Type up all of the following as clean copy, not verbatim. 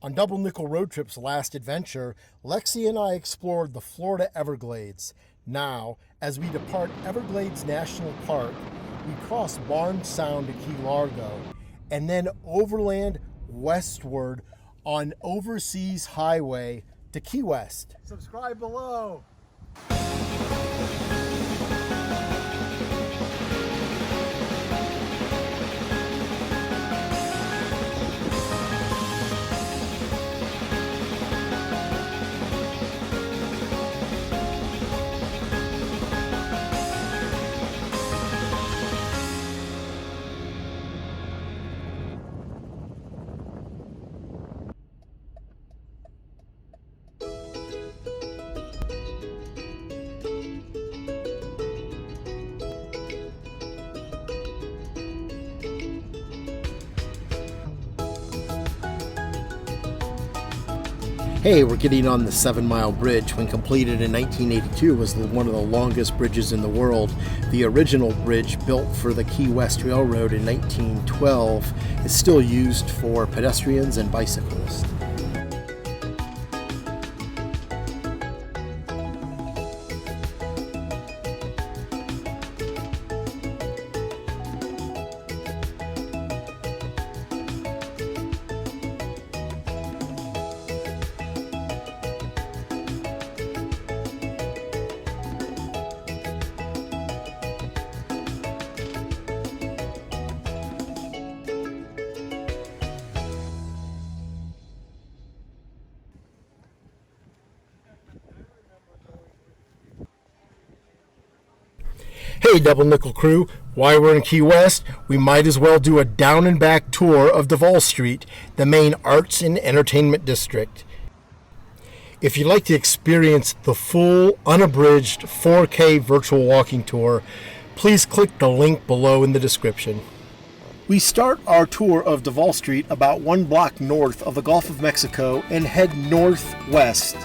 On Double Nickel Road Trip's last adventure, Lexi and I explored the Florida Everglades. Now, as we depart Everglades National Park, we cross Barnes Sound to Key Largo, and then overland westward on Overseas Highway to Key West. Subscribe below. Hey, we're getting on the 7-mile bridge. When completed in 1982, was one of the longest bridges in the world. The original bridge, built for the Key West Railroad in 1912, is still used for pedestrians and bicyclists. Hey, Double Nickel crew, while we're in Key West, we might as well do a down and back tour of Duval Street, the main arts and entertainment district. If you'd like to experience the full, unabridged 4K virtual walking tour, please click the link below in the description. We start our tour of Duval Street about 1 block north of the Gulf of Mexico and head northwest.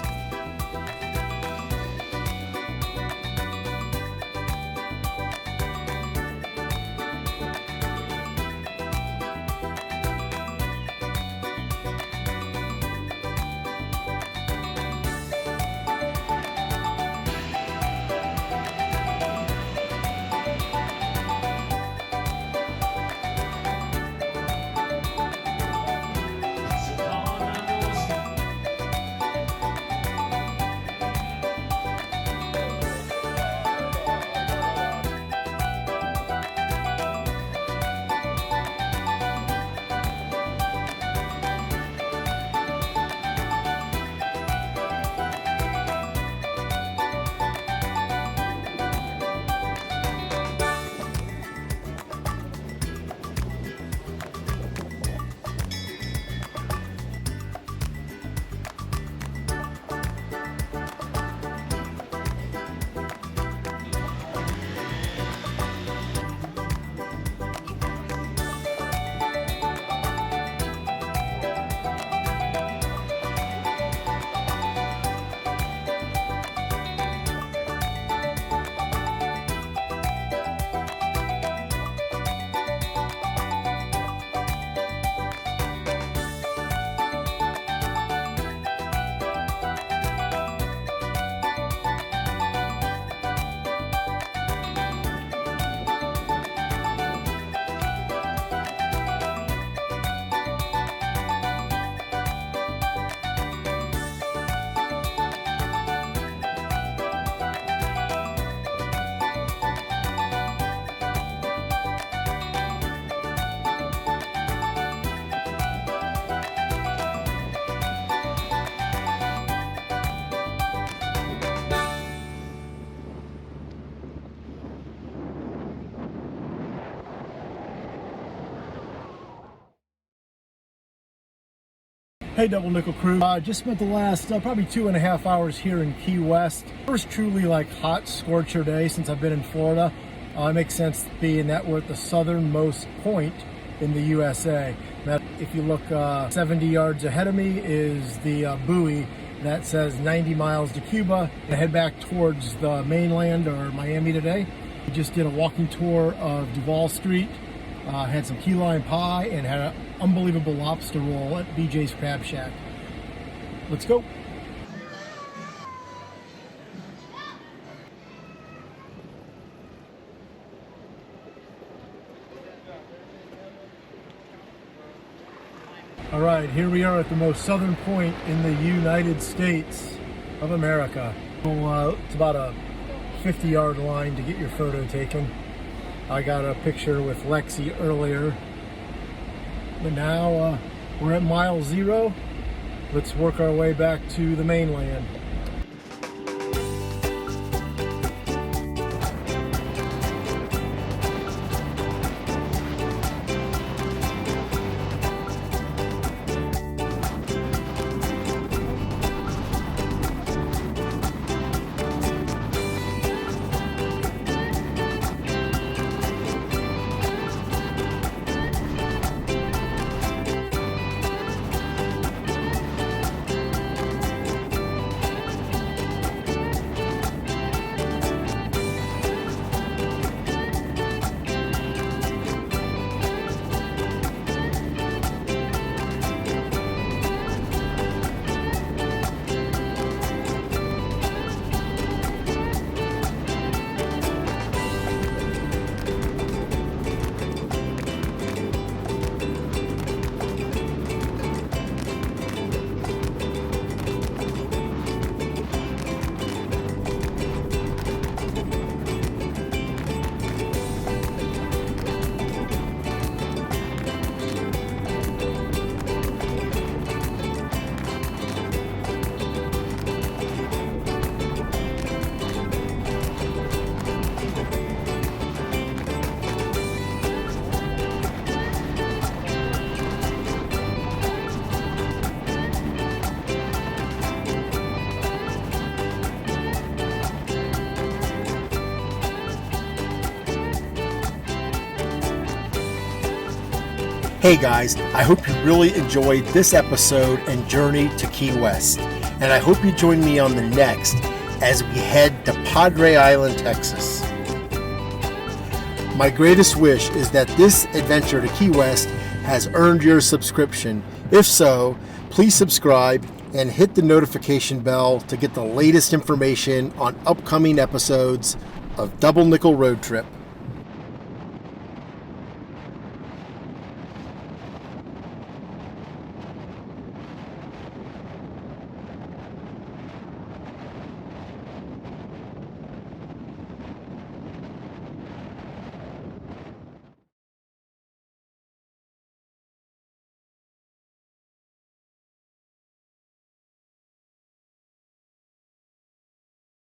Hey, Double Nickel crew. Just spent the last probably 2.5 hours here in Key West. First truly hot scorcher day since I've been in Florida. It makes sense being that we're at the southernmost point in the USA. Now, if you look 70 yards ahead of me is the buoy that says 90 miles to Cuba. I head back towards the mainland or Miami today. We just did a walking tour of Duval Street. Had some key lime pie and had an unbelievable lobster roll at BJ's Crab Shack. Let's go. All right, here we are at the most southern point in the United States of America. It's about a 50-yard line to get your photo taken. I got a picture with Lexi earlier. But now we're at mile 0. Let's work our way back to the mainland. Hey guys, I hope you really enjoyed this episode and journey to Key West. And I hope you join me on the next as we head to Padre Island, Texas. My greatest wish is that this adventure to Key West has earned your subscription. If so, please subscribe and hit the notification bell to get the latest information on upcoming episodes of Double Nickel Road Trip.